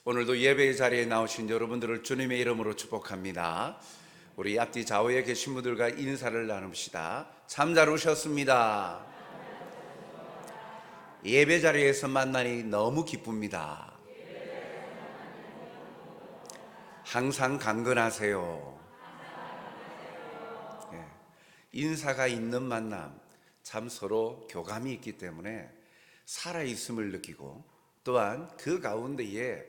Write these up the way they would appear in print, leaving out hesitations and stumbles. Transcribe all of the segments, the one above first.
오늘도 예배의 자리에 나오신 여러분들을 주님의 이름으로 축복합니다. 우리 앞뒤 좌우에 계신 분들과 인사를 나눕시다. 참 잘 오셨습니다. 예배 자리에서 만나니 너무 기쁩니다. 항상 강건하세요. 인사가 있는 만남, 참 서로 교감이 있기 때문에 살아있음을 느끼고, 또한 그 가운데에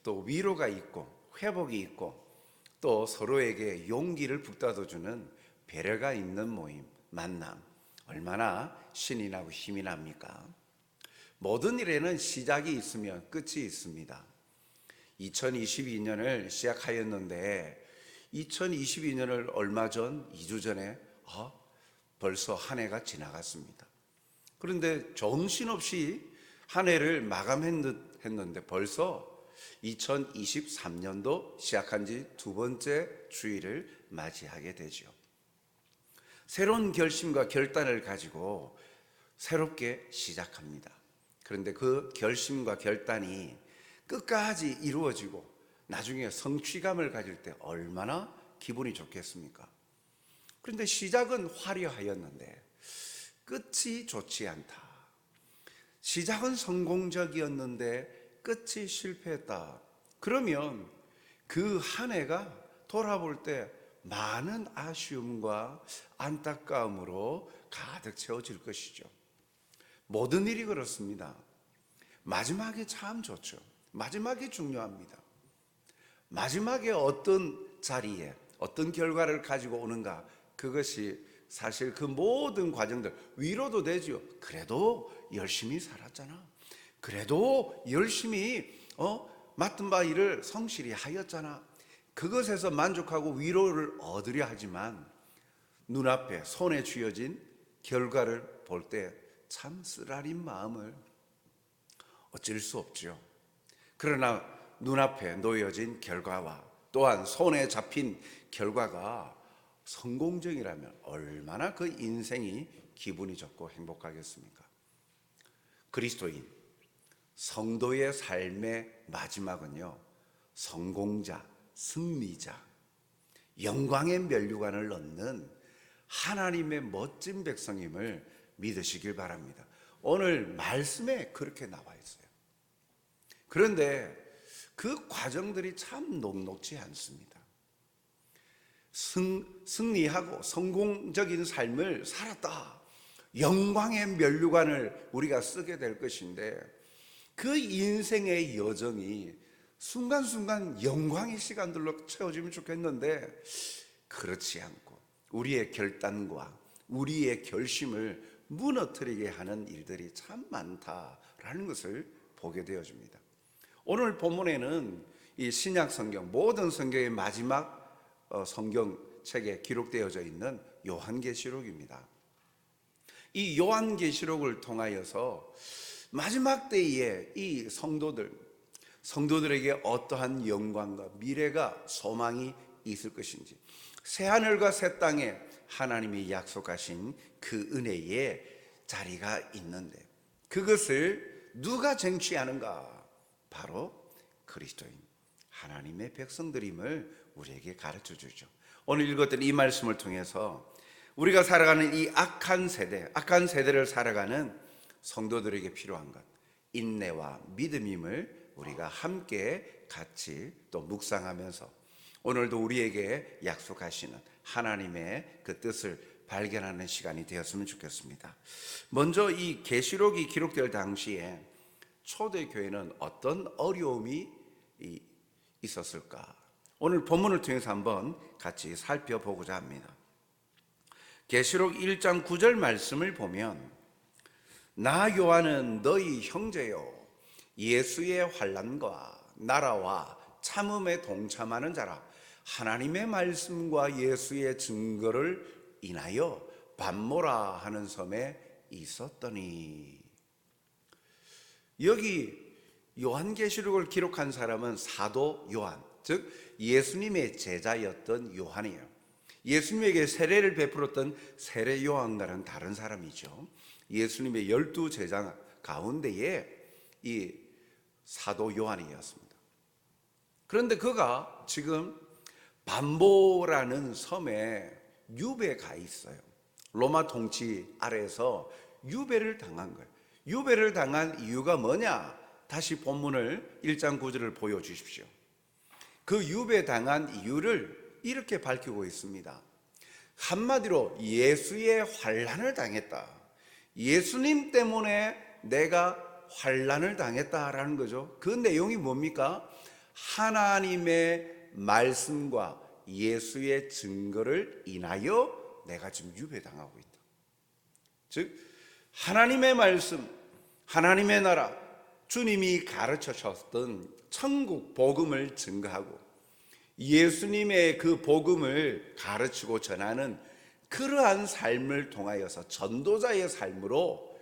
또 위로가 있고 회복이 있고 또 서로에게 용기를 북돋아주는 배려가 있는 모임, 만남, 얼마나 신이 나고 힘이 납니까? 모든 일에는 시작이 있으면 끝이 있습니다. 2022년을 시작하였는데 2022년을 얼마 전, 2주 전에 벌써 한 해가 지나갔습니다. 그런데 정신없이 한 해를 마감했는데 벌써 2023년도 시작한 지 두 번째 주일을 맞이하게 되죠. 새로운 결심과 결단을 가지고 새롭게 시작합니다. 그런데 그 결심과 결단이 끝까지 이루어지고 나중에 성취감을 가질 때 얼마나 기분이 좋겠습니까? 그런데 시작은 화려하였는데 끝이 좋지 않다. 시작은 성공적이었는데 끝이 실패했다. 그러면 그 한 해가 돌아볼 때 많은 아쉬움과 안타까움으로 가득 채워질 것이죠. 모든 일이 그렇습니다. 마지막이 참 좋죠. 마지막이 중요합니다. 마지막에 어떤 자리에 어떤 결과를 가지고 오는가, 그것이 사실 그 모든 과정들 위로도 되죠. 그래도 열심히 살았잖아. 그래도 열심히 맡은 바 일을 성실히 하였잖아. 그것에서 만족하고 위로를 얻으려 하지만 눈앞에 손에 쥐어진 결과를 볼 때 참 쓰라린 마음을 어쩔 수 없죠. 그러나 눈앞에 놓여진 결과와 또한 손에 잡힌 결과가 성공적이라면 얼마나 그 인생이 기분이 좋고 행복하겠습니까? 그리스도인, 성도의 삶의 마지막은요, 성공자, 승리자, 영광의 면류관을 얻는 하나님의 멋진 백성임을 믿으시길 바랍니다. 오늘 말씀에 그렇게 나와 있어요. 그런데 그 과정들이 참 녹록지 않습니다. 승리하고 성공적인 삶을 살았다, 영광의 면류관을 우리가 쓰게 될 것인데, 그 인생의 여정이 순간순간 영광의 시간들로 채워지면 좋겠는데 그렇지 않고 우리의 결단과 우리의 결심을 무너뜨리게 하는 일들이 참 많다라는 것을 보게 되어집니다. 오늘 본문에는 이 신약 성경, 모든 성경의 마지막 성경책에 기록되어져 있는 요한계시록입니다. 이 요한계시록을 통하여서 마지막 때에 이 성도들에게 어떠한 영광과 미래가 소망이 있을 것인지, 새하늘과 새 땅에 하나님이 약속하신 그 은혜의 자리가 있는데 그것을 누가 쟁취하는가? 바로 그리스도인 하나님의 백성들임을 우리에게 가르쳐 주죠. 오늘 읽었던 이 말씀을 통해서 우리가 살아가는 이 악한 세대를 살아가는 성도들에게 필요한 것, 인내와 믿음임을 우리가 함께 같이 또 묵상하면서 오늘도 우리에게 약속하시는 하나님의 그 뜻을 발견하는 시간이 되었으면 좋겠습니다. 먼저 이 계시록이 기록될 당시에 초대교회는 어떤 어려움이 있었을까? 오늘 본문을 통해서 한번 같이 살펴보고자 합니다. 계시록 1장 9절 말씀을 보면, 나 요한은 너희 형제요 예수의 환난과 나라와 참음에 동참하는 자라, 하나님의 말씀과 예수의 증거를 인하여 반모라 하는 섬에 있었더니. 여기 요한계시록을 기록한 사람은 사도 요한, 즉 예수님의 제자였던 요한이에요. 예수님에게 세례를 베풀었던 세례 요한과는 다른 사람이죠. 예수님의 12 제자 가운데에 이 사도 요한이었습니다. 그런데 그가 지금 반모라는 섬에 유배가 있어요. 로마 통치 아래에서 유배를 당한 거예요. 유배를 당한 이유가 뭐냐? 다시 본문을 1장 9절을 보여주십시오. 그 유배 당한 이유를 이렇게 밝히고 있습니다. 한마디로 예수의 환난을 당했다. 예수님 때문에 내가 환난을 당했다라는 거죠. 그 내용이 뭡니까? 하나님의 말씀과 예수의 증거를 인하여 내가 지금 유배당하고 있다. 즉 하나님의 말씀, 하나님의 나라, 주님이 가르쳐 주셨던 천국 복음을 증거하고 예수님의 그 복음을 가르치고 전하는 그러한 삶을 통하여서 전도자의 삶으로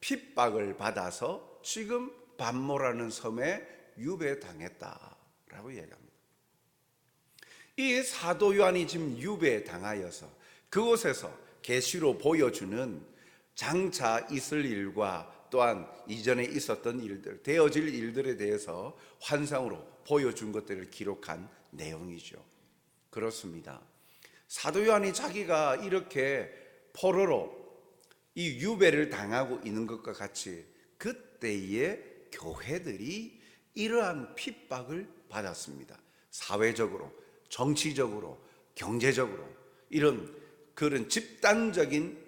핍박을 받아서 지금 반모라는 섬에 유배당했다라고 얘기합니다. 이 사도 요한이 지금 유배당하여서 그곳에서 계시로 보여주는 장차 있을 일과 또한 이전에 있었던 일들, 되어질 일들에 대해서 환상으로 보여준 것들을 기록한 내용이죠. 그렇습니다. 사도 요한이 자기가 이렇게 포로로 이 유배를 당하고 있는 것과 같이 그때의 교회들이 이러한 핍박을 받았습니다. 사회적으로, 정치적으로, 경제적으로 이런 그런 집단적인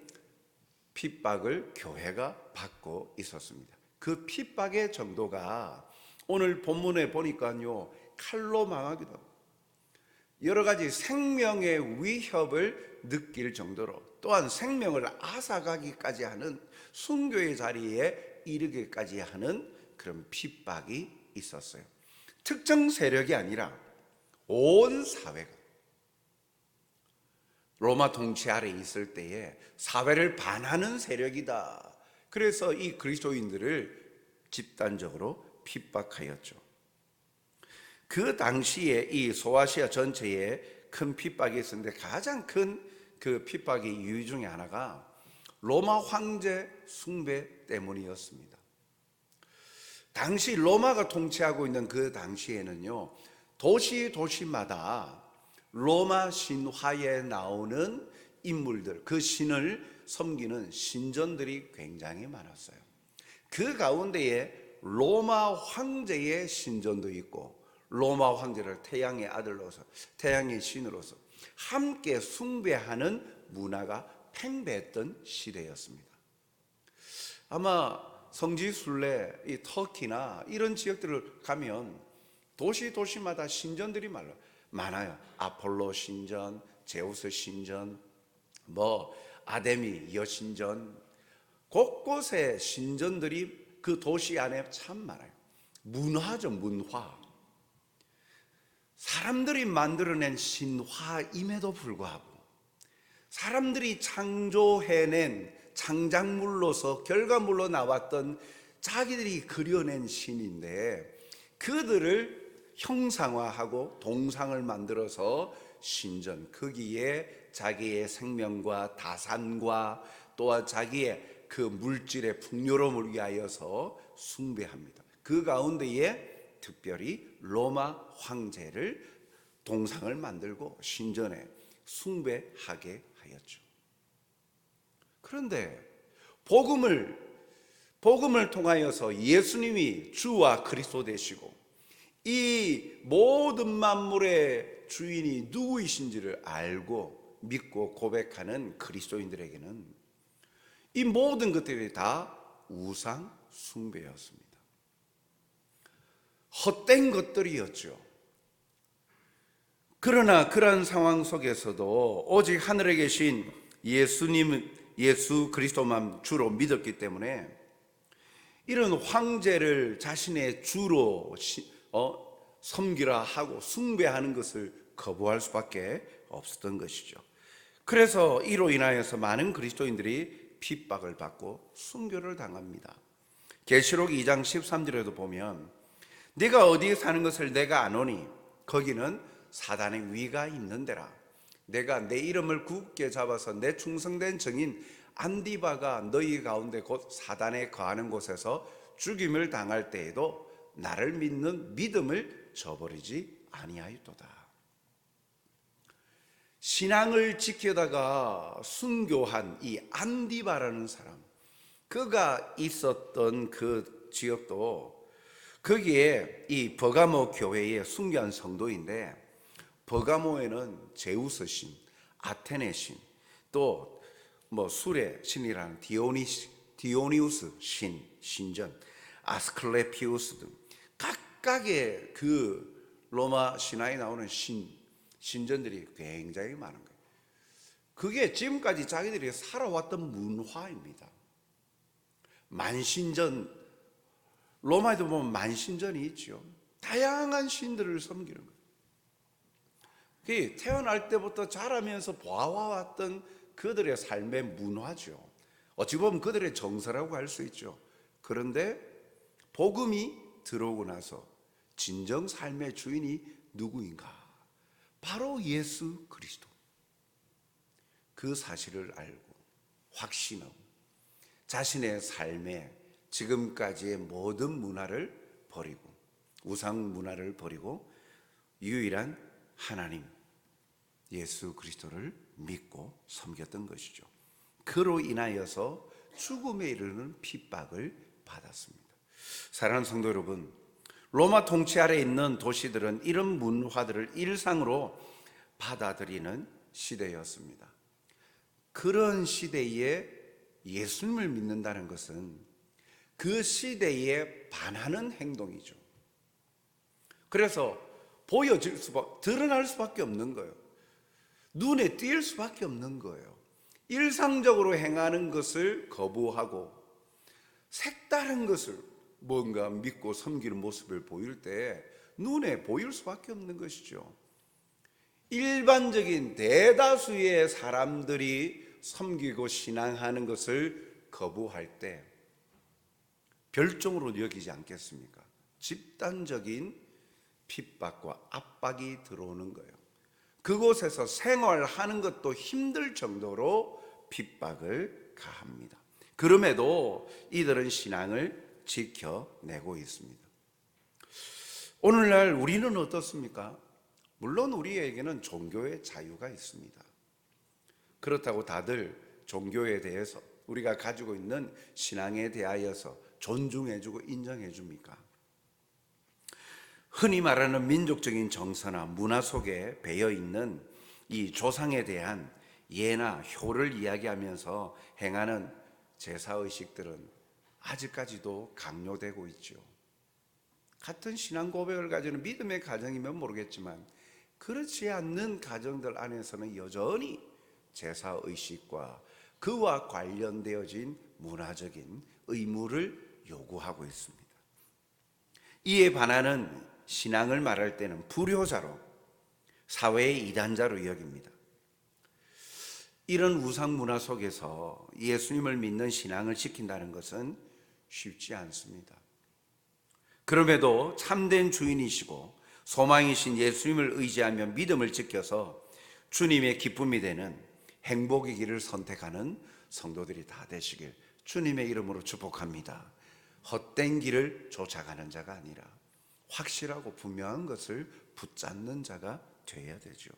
핍박을 교회가 받고 있었습니다. 그 핍박의 정도가 오늘 본문에 보니까요, 칼로 망하기도 하고 여러 가지 생명의 위협을 느낄 정도로 또한 생명을 앗아가기까지 하는 순교의 자리에 이르기까지 하는 그런 핍박이 있었어요. 특정 세력이 아니라 온 사회가 로마 통치 아래에 있을 때에 사회를 반하는 세력이다. 그래서 이 그리스도인들을 집단적으로 핍박하였죠. 그 당시에 이 소아시아 전체에 큰 핍박이 있었는데 가장 큰 그 핍박의 이유 중에 하나가 로마 황제 숭배 때문이었습니다. 당시 로마가 통치하고 있는 그 당시에는요, 도시마다 로마 신화에 나오는 인물들, 그 신을 섬기는 신전들이 굉장히 많았어요. 그 가운데에 로마 황제의 신전도 있고 로마 황제를 태양의 아들로서, 태양의 신으로서 함께 숭배하는 문화가 팽배했던 시대였습니다. 아마 성지 순례, 이 터키나 이런 지역들을 가면 도시마다 신전들이 많아요. 아폴로 신전, 제우스 신전, 아데미 여신전, 곳곳에 신전들이 그 도시 안에 참 많아요. 문화죠, 문화. 사람들이 만들어낸 신화임에도 불구하고 사람들이 창조해낸 창작물로서 결과물로 나왔던 자기들이 그려낸 신인데 그들을 형상화하고 동상을 만들어서 신전, 거기에 자기의 생명과 다산과 또한 자기의 그 물질의 풍요로움을 위하여서 숭배합니다. 그 가운데에 특별히 로마 황제를 동상을 만들고 신전에 숭배하게 하였죠. 그런데 복음을 통하여서 예수님이 주와 그리스도 되시고 이 모든 만물의 주인이 누구이신지를 알고 믿고 고백하는 그리스도인들에게는 이 모든 것들이 다 우상 숭배였습니다. 헛된 것들이었죠. 그러나 그러한 상황 속에서도 오직 하늘에 계신 예수 그리스도만 주로 믿었기 때문에 이런 황제를 자신의 주로 섬기라 하고 숭배하는 것을 거부할 수밖에 없었던 것이죠. 그래서 이로 인하여서 많은 그리스도인들이 핍박을 받고 순교를 당합니다. 계시록 2장 13절에도 보면 네가 어디에 사는 것을 내가 아노니 거기는 사단의 위가 있는 데라. 내가 내 이름을 굳게 잡아서 내 충성된 증인 안디바가 너희 가운데 곧 사단에 거하는 곳에서 죽임을 당할 때에도 나를 믿는 믿음을 저버리지 아니하였도다. 신앙을 지켜다가 순교한 이 안디바라는 사람, 그가 있었던 그 지역도 거기에 이 버가모 교회의 순교한 성도인데, 버가모에는 제우스 신, 아테네 신, 또 술의 신이라는 디오니우스 신전, 아스클레피우스 등 각각의 그 로마 신화에 나오는 신전들이 굉장히 많은 거예요. 그게 지금까지 자기들이 살아왔던 문화입니다. 만신전, 로마에도 보면 만신전이 있죠. 다양한 신들을 섬기는 거예요. 그게 태어날 때부터 자라면서 봐왔던 그들의 삶의 문화죠. 어찌 보면 그들의 정서라고 할 수 있죠. 그런데 복음이 들어오고 나서 진정 삶의 주인이 누구인가? 바로 예수 그리스도. 그 사실을 알고 확신하고 자신의 삶에 지금까지의 모든 문화를 버리고, 우상 문화를 버리고 유일한 하나님 예수 그리스도를 믿고 섬겼던 것이죠. 그로 인하여서 죽음에 이르는 핍박을 받았습니다. 사랑하는 성도 여러분, 로마 통치 아래 있는 도시들은 이런 문화들을 일상으로 받아들이는 시대였습니다. 그런 시대에 예수님을 믿는다는 것은 그 시대에 반하는 행동이죠. 그래서 드러날 수밖에 없는 거예요. 눈에 띌 수밖에 없는 거예요. 일상적으로 행하는 것을 거부하고 색다른 것을 뭔가 믿고 섬기는 모습을 보일 때 눈에 보일 수밖에 없는 것이죠. 일반적인 대다수의 사람들이 섬기고 신앙하는 것을 거부할 때 별종으로 여기지 않겠습니까? 집단적인 핍박과 압박이 들어오는 거예요. 그곳에서 생활하는 것도 힘들 정도로 핍박을 가합니다. 그럼에도 이들은 신앙을 지켜내고 있습니다. 오늘날 우리는 어떻습니까? 물론 우리에게는 종교의 자유가 있습니다. 그렇다고 다들 종교에 대해서, 우리가 가지고 있는 신앙에 대하여서 존중해주고 인정해줍니까? 흔히 말하는 민족적인 정서나 문화 속에 배어있는 이 조상에 대한 예나 효를 이야기하면서 행하는 제사의식들은 아직까지도 강요되고 있죠. 같은 신앙 고백을 가지는 믿음의 가정이면 모르겠지만 그렇지 않는 가정들 안에서는 여전히 제사의식과 그와 관련되어진 문화적인 의무를 요구하고 있습니다. 이에 반하는 신앙을 말할 때는 불효자로, 사회의 이단자로 여깁니다. 이런 우상 문화 속에서 예수님을 믿는 신앙을 지킨다는 것은 쉽지 않습니다. 그럼에도 참된 주인이시고 소망이신 예수님을 의지하며 믿음을 지켜서 주님의 기쁨이 되는 행복의 길을 선택하는 성도들이 다 되시길 주님의 이름으로 축복합니다. 헛된 길을 쫓아가는 자가 아니라 확실하고 분명한 것을 붙잡는 자가 되어야 되죠.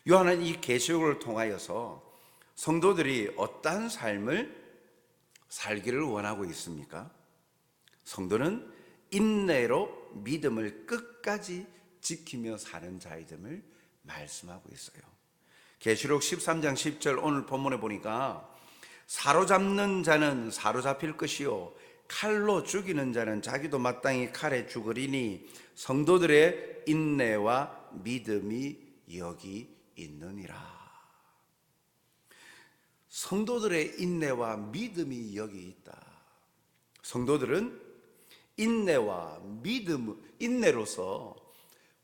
요한은 이 계시록을 통하여서 성도들이 어떠한 삶을 살기를 원하고 있습니까? 성도는 인내로 믿음을 끝까지 지키며 사는 자이됨을 말씀하고 있어요. 계시록 13장 10절 오늘 본문에 보니까 사로잡는 자는 사로잡힐 것이요 칼로 죽이는 자는 자기도 마땅히 칼에 죽으리니 성도들의 인내와 믿음이 여기 있느니라. 성도들의 인내와 믿음이 여기 있다. 성도들은 인내와 인내로서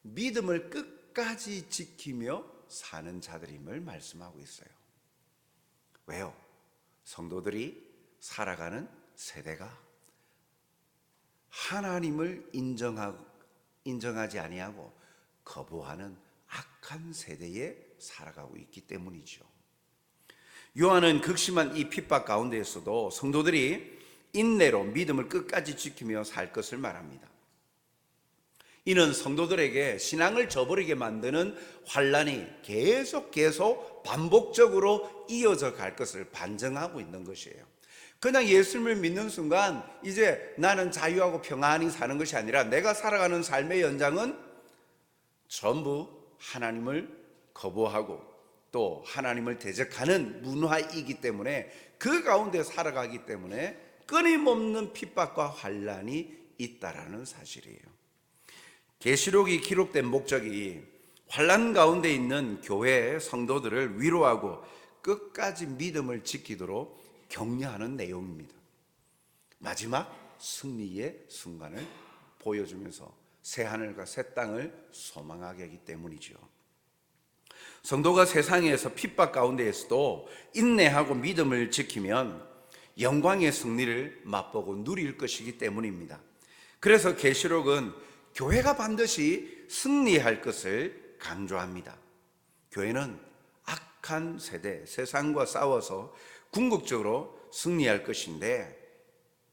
믿음을 끝까지 지키며 사는 자들임을 말씀하고 있어요. 왜요? 성도들이 살아가는 세대가 하나님을 인정하지 아니하고 거부하는 악한 세대에 살아가고 있기 때문이죠. 요한은 극심한 이 핍박 가운데에서도 성도들이 인내로 믿음을 끝까지 지키며 살 것을 말합니다. 이는 성도들에게 신앙을 저버리게 만드는 환란이 계속 반복적으로 이어져 갈 것을 반증하고 있는 것이에요. 그냥 예수님을 믿는 순간 이제 나는 자유하고 평안히 사는 것이 아니라 내가 살아가는 삶의 연장은 전부 하나님을 거부하고 또 하나님을 대적하는 문화이기 때문에 그 가운데 살아가기 때문에 끊임없는 핍박과 환란이 있다라는 사실이에요. 계시록이 기록된 목적이 환란 가운데 있는 교회의 성도들을 위로하고 끝까지 믿음을 지키도록 격려하는 내용입니다. 마지막 승리의 순간을 보여주면서 새 하늘과 새 땅을 소망하게 하기 때문이죠. 성도가 세상에서 핍박 가운데에서도 인내하고 믿음을 지키면 영광의 승리를 맛보고 누릴 것이기 때문입니다. 그래서 계시록은 교회가 반드시 승리할 것을 강조합니다. 교회는 악한 세대, 세상과 싸워서 궁극적으로 승리할 것인데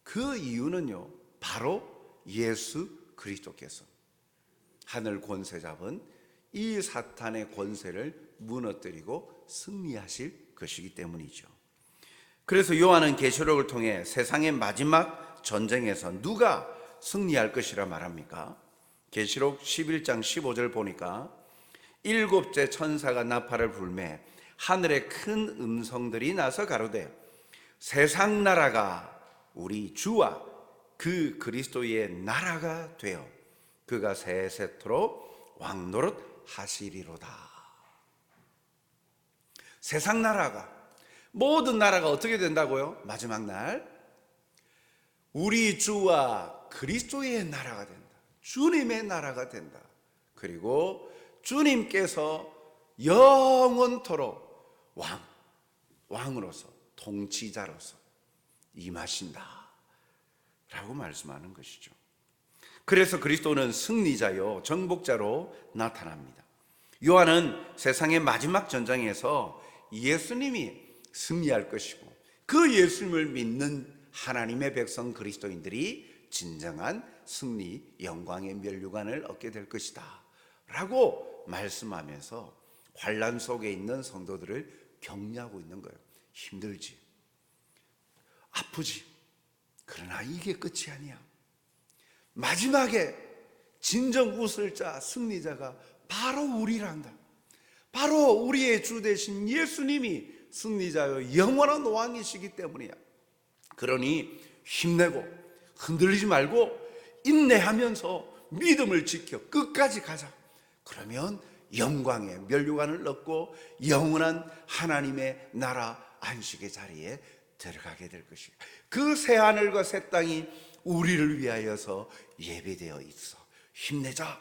그 이유는요, 바로 예수 그리스도께서 하늘 권세 잡은 이 사탄의 권세를 무너뜨리고 승리하실 것이기 때문이죠. 그래서 요한은 계시록을 통해 세상의 마지막 전쟁에서 누가 승리할 것이라 말합니까? 계시록 11장 15절 보니까 일곱째 천사가 나팔을 불매 하늘에 큰 음성들이 나서 가로되 세상 나라가 우리 주와 그 그리스도의 나라가 되어 그가 세세토록 왕노릇 하시리로다. 세상 나라가, 모든 나라가 어떻게 된다고요? 마지막 날 우리 주와 그리스도의 나라가 된다. 주님의 나라가 된다. 그리고 주님께서 영원토록 왕으로서 통치자로서 임하신다 라고 말씀하는 것이죠. 그래서 그리스도는 승리자요 정복자로 나타납니다. 요한은 세상의 마지막 전장에서 예수님이 승리할 것이고 그 예수님을 믿는 하나님의 백성 그리스도인들이 진정한 승리, 영광의 면류관을 얻게 될 것이다 라고 말씀하면서 환난 속에 있는 성도들을 격려하고 있는 거예요. 힘들지, 아프지, 그러나 이게 끝이 아니야. 마지막에 진정 웃을 자, 승리자가 바로 우리란다. 바로 우리의 주 되신 예수님이 승리자요 영원한 왕이시기 때문이야. 그러니 힘내고 흔들리지 말고 인내하면서 믿음을 지켜 끝까지 가자. 그러면 영광의 면류관을 얻고 영원한 하나님의 나라 안식의 자리에 들어가게 될 것이야. 그 새 하늘과 새 땅이 우리를 위하여서 예배되어 있어. 힘내자.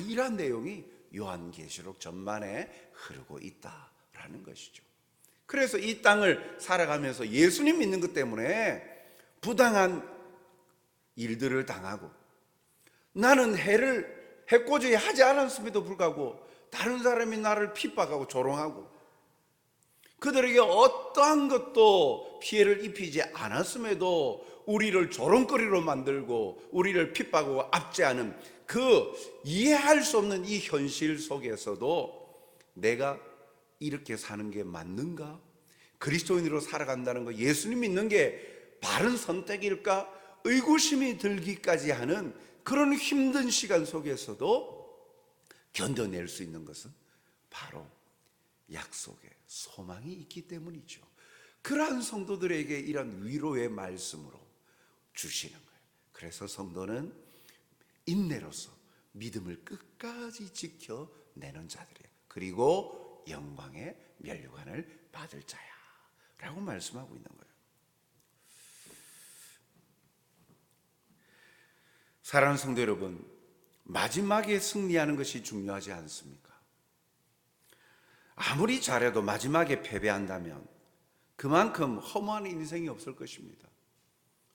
이런 내용이 요한계시록 전반에 흐르고 있다라는 것이죠. 그래서 이 땅을 살아가면서 예수님 믿는 것 때문에 부당한 일들을 당하고 나는 해코지 하지 않았음에도 불구하고 다른 사람이 나를 핍박하고 조롱하고 그들에게 어떠한 것도 피해를 입히지 않았음에도 우리를 조롱거리로 만들고 우리를 핍박하고 압제하는 그 이해할 수 없는 이 현실 속에서도 내가 이렇게 사는 게 맞는가? 그리스도인으로 살아간다는 거, 예수님 믿는 게 바른 선택일까? 의구심이 들기까지 하는 그런 힘든 시간 속에서도 견뎌낼 수 있는 것은 바로 약속의 소망이 있기 때문이죠. 그러한 성도들에게 이런 위로의 말씀으로 주시는 거예요. 그래서 성도는 인내로서 믿음을 끝까지 지켜내는 자들이에요. 그리고 영광의 면류관을 받을 자야 라고 말씀하고 있는 거예요. 사랑하는 성도 여러분, 마지막에 승리하는 것이 중요하지 않습니까? 아무리 잘해도 마지막에 패배한다면 그만큼 허무한 인생이 없을 것입니다.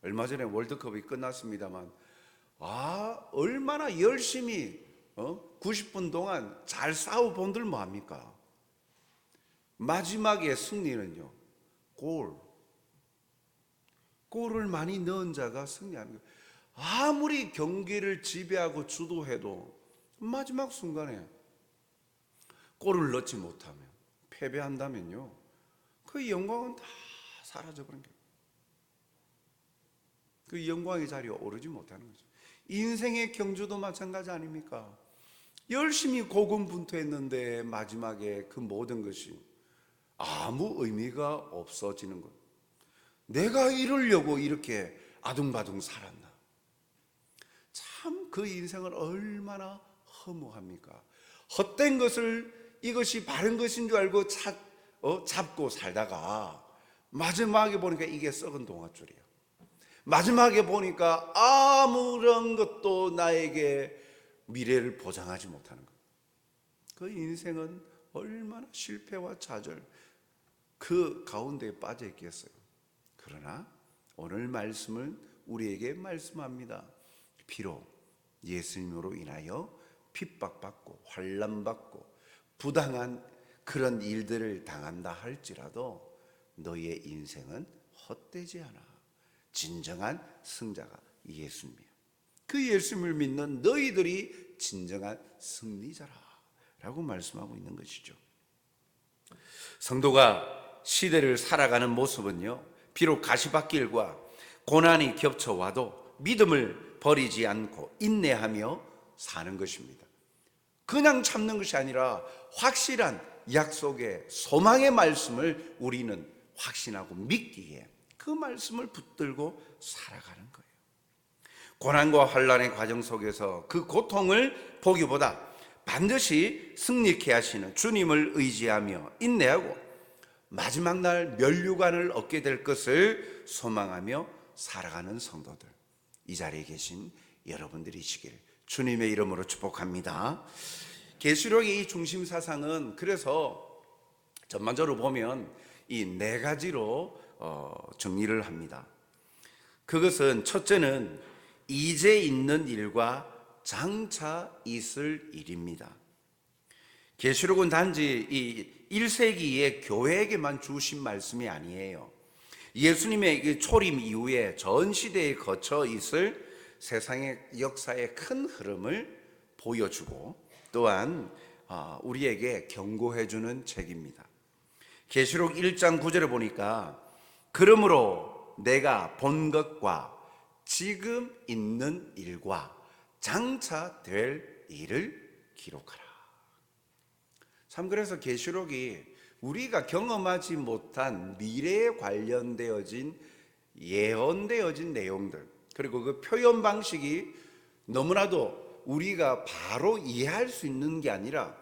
얼마 전에 월드컵이 끝났습니다만 얼마나 열심히 90분 동안 잘 싸워본들 뭐합니까? 마지막에 승리는요, 골을 많이 넣은 자가 승리하는 거예요. 아무리 경기를 지배하고 주도해도 마지막 순간에 골을 넣지 못하면, 패배한다면요, 그 영광은 다 사라져버린 거예요. 그 영광의 자리에 오르지 못하는 거죠. 인생의 경주도 마찬가지 아닙니까? 열심히 고군분투했는데 마지막에 그 모든 것이 아무 의미가 없어지는 것. 내가 이러려고 이렇게 아둥바둥 살았나? 참 그 인생은 얼마나 허무합니까? 헛된 것을 이것이 바른 것인 줄 알고 잡고 살다가 마지막에 보니까 이게 썩은 동아줄이야. 마지막에 보니까 아무런 것도 나에게 미래를 보장하지 못하는 것. 그 인생은 얼마나 실패와 좌절 그 가운데에 빠져 있겠어요. 그러나 오늘 말씀은 우리에게 말씀합니다. 비록 예수님으로 인하여 핍박받고 환난받고 부당한 그런 일들을 당한다 할지라도 너희의 인생은 헛되지 않아. 진정한 승자가 예수님이야. 그 예수님을 믿는 너희들이 진정한 승리자라 라고 말씀하고 있는 것이죠. 성도가 시대를 살아가는 모습은요, 비록 가시밭길과 고난이 겹쳐와도 믿음을 버리지 않고 인내하며 사는 것입니다. 그냥 참는 것이 아니라 확실한 약속의 소망의 말씀을 우리는 확신하고 믿기에 그 말씀을 붙들고 살아가는 거예요. 고난과 환난의 과정 속에서 그 고통을 보기보다 반드시 승리케 하시는 주님을 의지하며 인내하고 마지막 날 면류관을 얻게 될 것을 소망하며 살아가는 성도들, 이 자리에 계신 여러분들이시길 주님의 이름으로 축복합니다. 계시록의 이 중심 사상은 그래서 전반적으로 보면 이 네 가지로 정리를 합니다. 그것은 첫째는 이제 있는 일과 장차 있을 일입니다. 계시록은 단지 이 1세기의 교회에게만 주신 말씀이 아니에요. 예수님의 초림 이후에 전 시대에 거쳐 있을 세상의 역사의 큰 흐름을 보여주고 또한 우리에게 경고해 주는 책입니다. 계시록 1장 9절에 보니까 그러므로 내가 본 것과 지금 있는 일과 장차 될 일을 기록하라. 참 그래서 계시록이 우리가 경험하지 못한 미래에 관련되어진 예언되어진 내용들, 그리고 그 표현 방식이 너무나도 우리가 바로 이해할 수 있는 게 아니라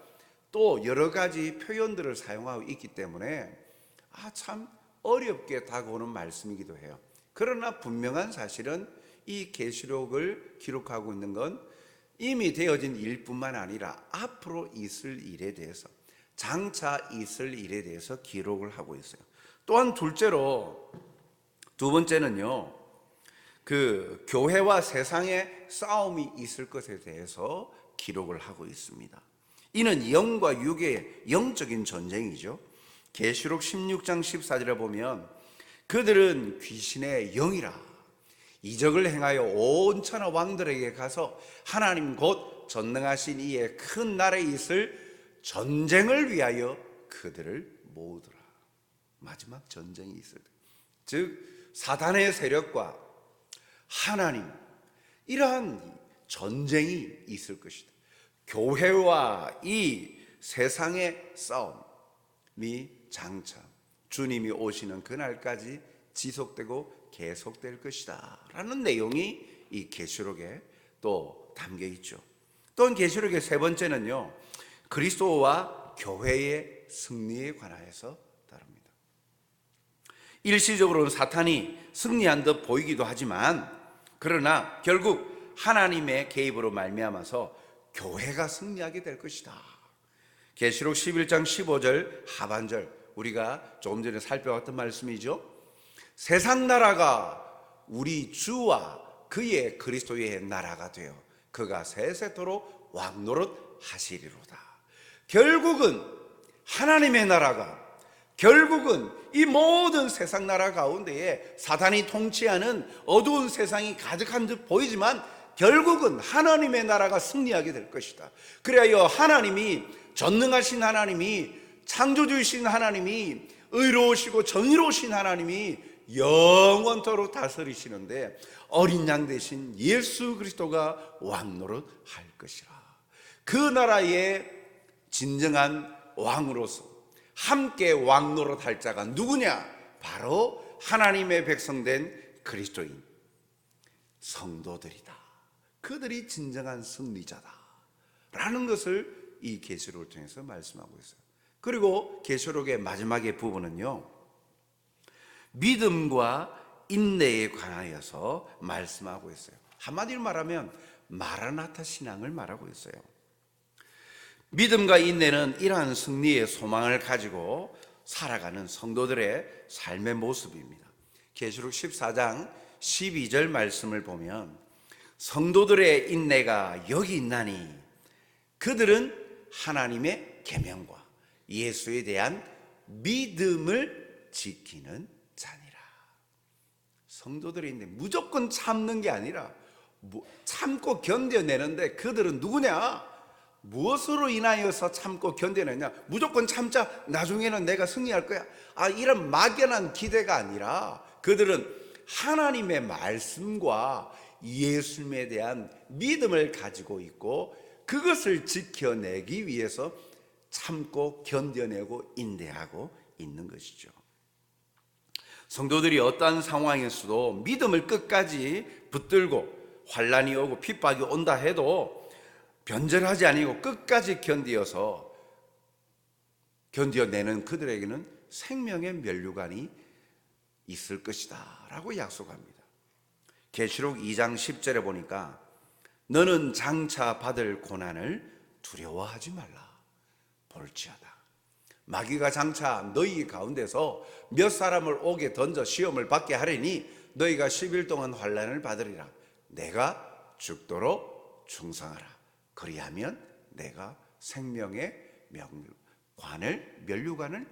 또 여러 가지 표현들을 사용하고 있기 때문에 참 어렵게 다가오는 말씀이기도 해요. 그러나 분명한 사실은 이 계시록을 기록하고 있는 건 이미 되어진 일뿐만 아니라 앞으로 있을 일에 대해서, 장차 있을 일에 대해서 기록을 하고 있어요. 또한 두 번째는요, 그 교회와 세상의 싸움이 있을 것에 대해서 기록을 하고 있습니다. 이는 영과 육의 영적인 전쟁이죠. 계시록 16장 14절에 보면 그들은 귀신의 영이라 이적을 행하여 온 천하 왕들에게 가서 하나님 곧 전능하신 이의 큰 나라에 있을 전쟁을 위하여 그들을 모으더라. 마지막 전쟁이 있을 때, 즉 사단의 세력과 하나님, 이러한 전쟁이 있을 것이다. 교회와 이 세상의 싸움이 장차 주님이 오시는 그날까지 지속되고 계속될 것이다 라는 내용이 이 계시록에 또 담겨 있죠. 또한 계시록의 세 번째는요, 그리스도와 교회의 승리에 관하여서 다룹니다. 일시적으로는 사탄이 승리한 듯 보이기도 하지만 그러나 결국 하나님의 개입으로 말미암아서 교회가 승리하게 될 것이다. 계시록 11장 15절 하반절, 우리가 조금 전에 살펴봤던 말씀이죠. 세상 나라가 우리 주와 그의 그리스도의 나라가 되어 그가 세세토록 왕노릇 하시리로다. 결국은 하나님의 나라가 결국은 이 모든 세상 나라 가운데에 사단이 통치하는 어두운 세상이 가득한 듯 보이지만 결국은 하나님의 나라가 승리하게 될 것이다. 그래야 하나님이, 전능하신 하나님이, 창조주이신 하나님이, 의로우시고 정의로우신 하나님이 영원토록 다스리시는데 어린 양 대신 예수 그리스도가 왕노릇 할 것이라. 그 나라의 진정한 왕으로서 함께 왕노릇 할 자가 누구냐? 바로 하나님의 백성된 그리스도인 성도들이다. 그들이 진정한 승리자다 라는 것을 이 계시록을 통해서 말씀하고 있어요. 그리고 계시록의 마지막의 부분은요, 믿음과 인내에 관하여서 말씀하고 있어요. 한마디로 말하면 마라나타 신앙을 말하고 있어요. 믿음과 인내는 이러한 승리의 소망을 가지고 살아가는 성도들의 삶의 모습입니다. 계시록 14장 12절 말씀을 보면 성도들의 인내가 여기 있나니 그들은 하나님의 계명과 예수에 대한 믿음을 지키는 자니라. 성도들의 인내, 무조건 참는 게 아니라 참고 견뎌내는데 그들은 누구냐? 무엇으로 인하여서 참고 견뎌내냐? 무조건 참자, 나중에는 내가 승리할 거야, 이런 막연한 기대가 아니라 그들은 하나님의 말씀과 예수님에 대한 믿음을 가지고 있고 그것을 지켜내기 위해서 참고 견뎌내고 인내하고 있는 것이죠. 성도들이 어떠한 상황에서도 믿음을 끝까지 붙들고 환난이 오고 핍박이 온다 해도 변절하지 아니고 끝까지 견뎌내는 그들에게는 생명의 면류관이 있을 것이다 라고 약속합니다. 계시록 2장 10절에 보니까 너는 장차 받을 고난을 두려워하지 말라. 볼지어다 마귀가 장차 너희 가운데서 몇 사람을 옥에 던져 시험을 받게 하리니 너희가 10일 동안 환난을 받으리라. 내가 죽도록 충성하라. 그리하면 내가 생명의 면류관을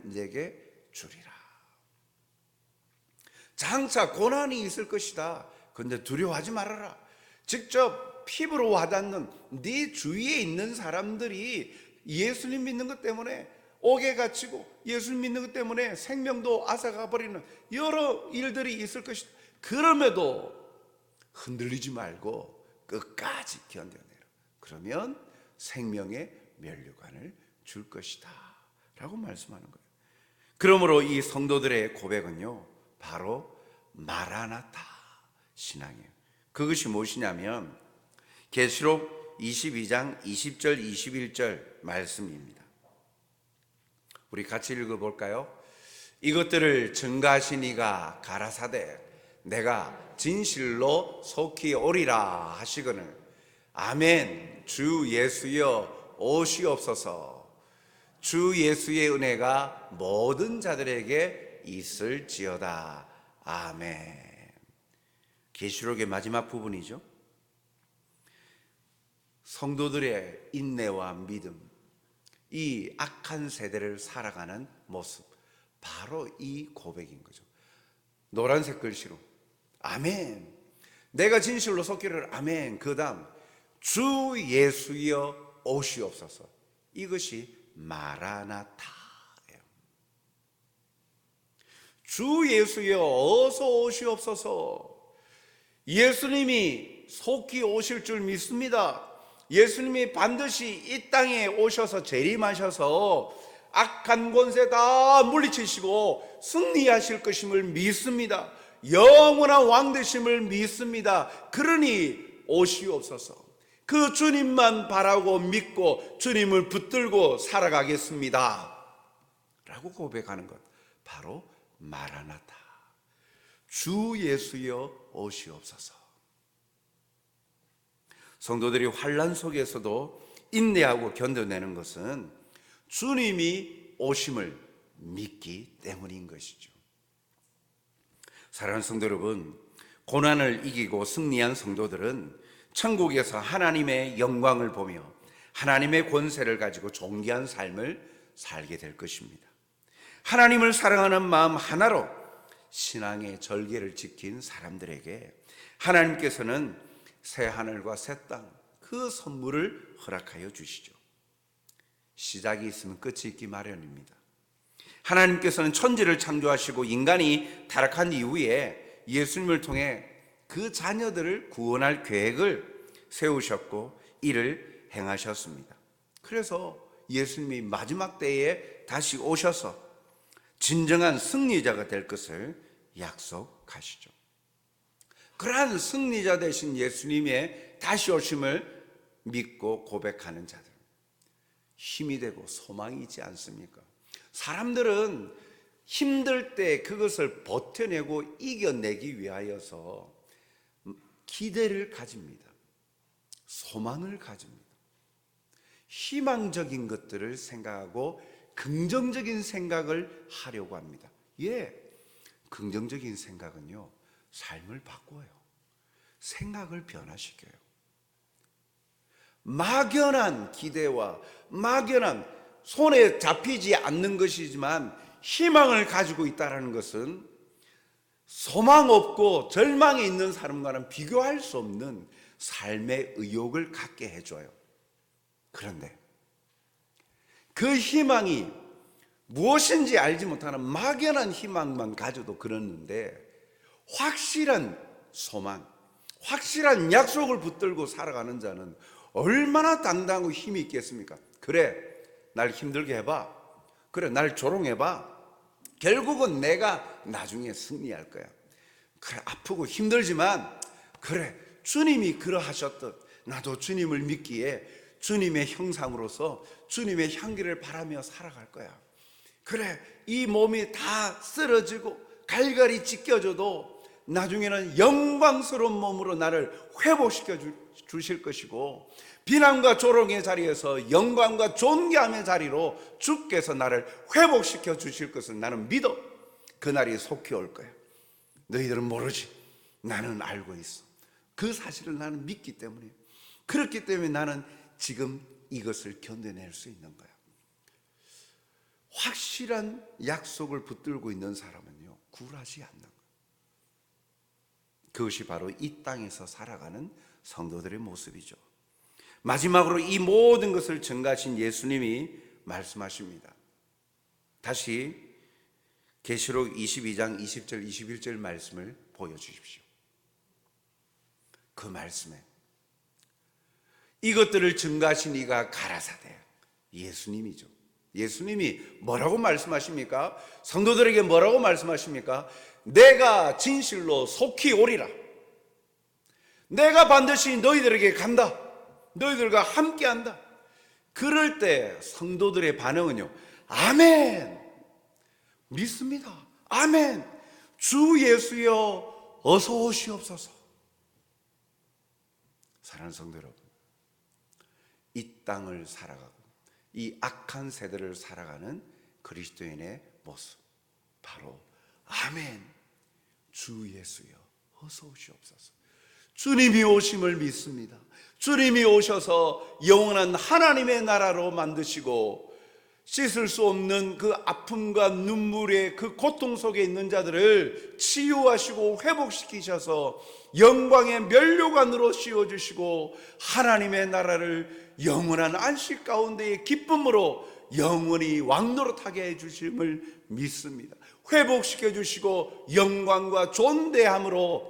내게 주리라. 장차 고난이 있을 것이다. 그런데 두려워하지 말아라. 직접 피부로 와닿는 네 주위에 있는 사람들이 예수님 믿는 것 때문에 옥에 갇히고 예수님 믿는 것 때문에 생명도 앗아가 버리는 여러 일들이 있을 것이다. 그럼에도 흔들리지 말고 끝까지 견뎌내라. 그러면 생명의 면류관을 줄 것이다 라고 말씀하는 거예요. 그러므로 이 성도들의 고백은요, 바로 마라나타 신앙이에요. 그것이 무엇이냐면 계시록 22장 20절 21절 말씀입니다. 우리 같이 읽어볼까요? 이것들을 증가하신 이가 가라사대 내가 진실로 속히 오리라 하시거늘 아멘. 주 예수여 오시옵소서. 주 예수의 은혜가 모든 자들에게 있을지어다. 아멘. 계시록의 마지막 부분이죠. 성도들의 인내와 믿음, 이 악한 세대를 살아가는 모습, 바로 이 고백인 거죠. 노란색 글씨로 아멘. 내가 진실로 속기를 아멘. 그 다음 주 예수여 오시옵소서. 이것이 마라나타예요. 주 예수여 어서 오시옵소서. 예수님이 속히 오실 줄 믿습니다. 예수님이 반드시 이 땅에 오셔서 재림하셔서 악한 권세 다 물리치시고 승리하실 것임을 믿습니다. 영원한 왕 되심을 믿습니다. 그러니 오시옵소서. 그 주님만 바라고 믿고 주님을 붙들고 살아가겠습니다 라고 고백하는 것, 바로 마라나타. 주 예수여 오시옵소서. 성도들이 환난 속에서도 인내하고 견뎌내는 것은 주님이 오심을 믿기 때문인 것이죠. 사랑하는 성도 여러분, 고난을 이기고 승리한 성도들은 천국에서 하나님의 영광을 보며 하나님의 권세를 가지고 존귀한 삶을 살게 될 것입니다. 하나님을 사랑하는 마음 하나로 신앙의 절개를 지킨 사람들에게 하나님께서는 새 하늘과 새 땅, 그 선물을 허락하여 주시죠. 시작이 있으면 끝이 있기 마련입니다. 하나님께서는 천지를 창조하시고 인간이 타락한 이후에 예수님을 통해 그 자녀들을 구원할 계획을 세우셨고 이를 행하셨습니다. 그래서 예수님이 마지막 때에 다시 오셔서 진정한 승리자가 될 것을 약속하시죠. 그러한 승리자 되신 예수님의 다시 오심을 믿고 고백하는 자들, 힘이 되고 소망이 있지 않습니까? 사람들은 힘들 때 그것을 버텨내고 이겨내기 위하여서 기대를 가집니다. 소망을 가집니다. 희망적인 것들을 생각하고 긍정적인 생각을 하려고 합니다. 긍정적인 생각은요, 삶을 바꿔요. 생각을 변화시켜요. 막연한 기대와 막연한 손에 잡히지 않는 것이지만 희망을 가지고 있다는 것은 소망 없고 절망에 있는 사람과는 비교할 수 없는 삶의 의욕을 갖게 해줘요. 그런데 그 희망이 무엇인지 알지 못하는 막연한 희망만 가져도 그렇는데 확실한 소망, 확실한 약속을 붙들고 살아가는 자는 얼마나 당당하고 힘이 있겠습니까? 그래, 날 힘들게 해봐. 그래, 날 조롱해봐. 결국은 내가 나중에 승리할 거야. 그래, 아프고 힘들지만 그래, 주님이 그러하셨듯 나도 주님을 믿기에 주님의 형상으로서 주님의 향기를 바라며 살아갈 거야. 그래, 이 몸이 다 쓰러지고 갈갈이 찢겨져도 나중에는 영광스러운 몸으로 나를 회복시켜 주실 것이고 비난과 조롱의 자리에서 영광과 존귀함의 자리로 주께서 나를 회복시켜 주실 것을 나는 믿어. 그날이 속히 올 거야. 너희들은 모르지. 나는 알고 있어. 그 사실을 나는 믿기 때문에, 그렇기 때문에 나는 지금 이것을 견뎌낼 수 있는 거야. 확실한 약속을 붙들고 있는 사람은요, 굴하지 않는 거예요. 그것이 바로 이 땅에서 살아가는 성도들의 모습이죠. 마지막으로 이 모든 것을 증가하신 예수님이 말씀하십니다. 다시 계시록 22장 20절 21절 말씀을 보여주십시오. 그 말씀에 이것들을 증가하신 이가 가라사대, 예수님이죠. 예수님이 뭐라고 말씀하십니까? 성도들에게 뭐라고 말씀하십니까? 내가 진실로 속히 오리라. 내가 반드시 너희들에게 간다. 너희들과 함께한다. 그럴 때 성도들의 반응은요, 아멘, 믿습니다. 아멘, 주 예수여 어서 오시옵소서. 사랑하는 성도 여러분, 이 땅을 살아가고 이 악한 세대를 살아가는 그리스도인의 모습, 바로 아멘, 주 예수여 어서 오시옵소서. 주님이 오심을 믿습니다. 주님이 오셔서 영원한 하나님의 나라로 만드시고 씻을 수 없는 그 아픔과 눈물의 그 고통 속에 있는 자들을 치유하시고 회복시키셔서 영광의 면류관으로 씌워주시고 하나님의 나라를 영원한 안식 가운데의 기쁨으로 영원히 왕노릇하게 해주심을 믿습니다. 회복시켜 주시고 영광과 존귀함으로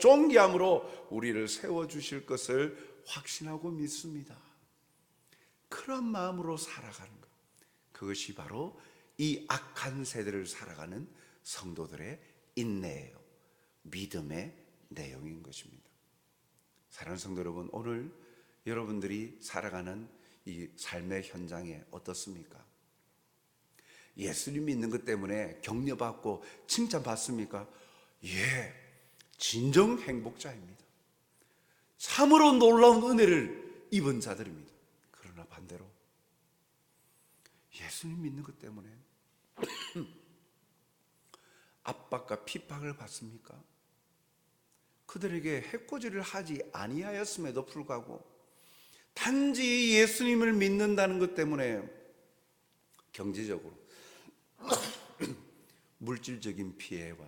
우리를 세워주실 것을 확신하고 믿습니다. 그런 마음으로 살아가는 것, 그것이 바로 이 악한 세대를 살아가는 성도들의 인내예요. 믿음의 내용인 것입니다. 사랑하는 성도 여러분, 오늘 여러분들이 살아가는 이 삶의 현장에 어떻습니까? 예수님 믿는 것 때문에 격려받고 칭찬받습니까? 예, 진정 행복자입니다. 참으로 놀라운 은혜를 입은 자들입니다. 그러나 반대로 예수님 믿는 것 때문에 압박과 핍박을 받습니까? 그들에게 해코지를 하지 아니하였음에도 불구하고 단지 예수님을 믿는다는 것 때문에 경제적으로 물질적인 피해와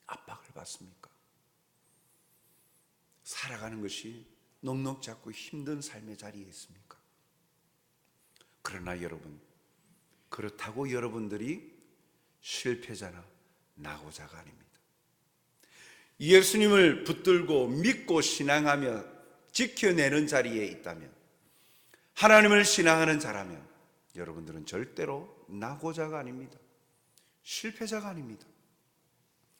압박을 받습니까? 살아가는 것이 넉넉지 않고 힘든 삶의 자리에 있습니까? 그러나 여러분, 그렇다고 여러분들이 실패자나 낙오자가 아닙니다. 예수님을 붙들고 믿고 신앙하며 지켜내는 자리에 있다면, 하나님을 신앙하는 자라면 여러분들은 절대로 낙오자가 아닙니다. 실패자가 아닙니다.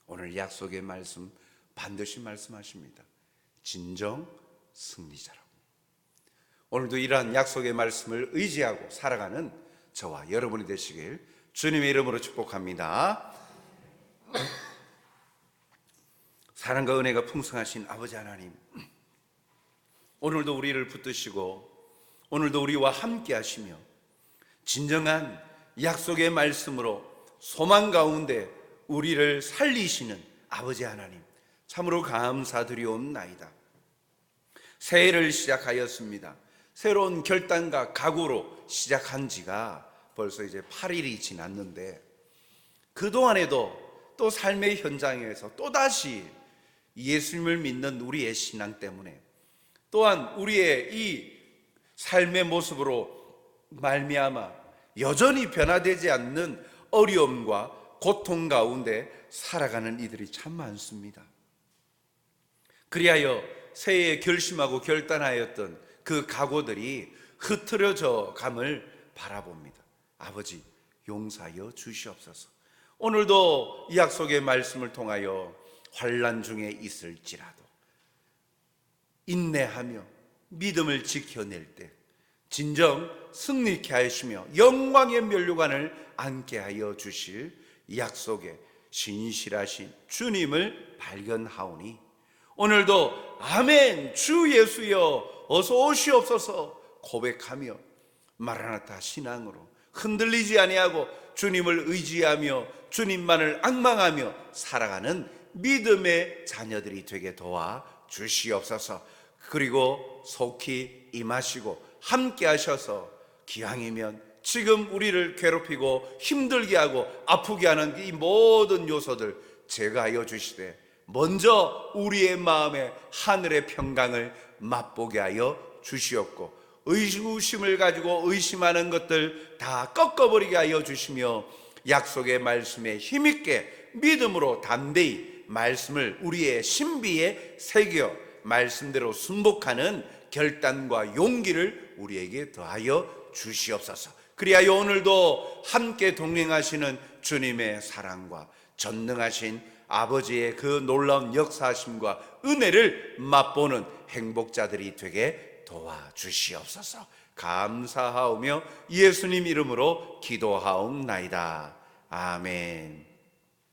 오늘 약속의 말씀 반드시 말씀하십니다. 진정 승리자라고. 오늘도 이러한 약속의 말씀을 의지하고 살아가는 저와 여러분이 되시길 주님의 이름으로 축복합니다. 사랑과 은혜가 풍성하신 아버지 하나님, 오늘도 우리를 붙드시고 오늘도 우리와 함께 하시며 진정한 약속의 말씀으로 소망 가운데 우리를 살리시는 아버지 하나님, 참으로 감사드리옵나이다. 새해를 시작하였습니다. 새로운 결단과 각오로 시작한 지가 벌써 이제 8일이 지났는데, 그동안에도 또 삶의 현장에서 또다시 예수님을 믿는 우리의 신앙 때문에, 또한 우리의 이 삶의 모습으로 말미암아 여전히 변화되지 않는 어려움과 고통 가운데 살아가는 이들이 참 많습니다. 그리하여 새해에 결심하고 결단하였던 그 각오들이 흐트러져 감을 바라봅니다. 아버지, 용서하여 주시옵소서. 오늘도 이 약속의 말씀을 통하여 환난 중에 있을지라도 인내하며 믿음을 지켜낼 때 진정 승리케 하시며 영광의 면류관을 앉게 하여 주실 약속의 신실하신 주님을 발견하오니, 오늘도 아멘 주 예수여 어서 오시옵소서 고백하며 마라나타 신앙으로 흔들리지 아니하고 주님을 의지하며 주님만을 앙망하며 살아가는 믿음의 자녀들이 되게 도와 주시옵소서. 그리고 속히 임하시고 함께 하셔서 기왕이면 지금 우리를 괴롭히고 힘들게 하고 아프게 하는 이 모든 요소들 제거하여 주시되, 먼저 우리의 마음에 하늘의 평강을 맛보게 하여 주시옵고, 의구심을 가지고 의심하는 것들 다 꺾어버리게 하여 주시며, 약속의 말씀에 힘있게 믿음으로 담대히 말씀을 우리의 신비에 새겨 말씀대로 순복하는 결단과 용기를 우리에게 더하여 주시옵소서. 그리하여 오늘도 함께 동행하시는 주님의 사랑과 전능하신 아버지의 그 놀라운 역사하심과 은혜를 맛보는 행복자들이 되게 도와주시옵소서. 감사하오며 예수님 이름으로 기도하옵나이다. 아멘.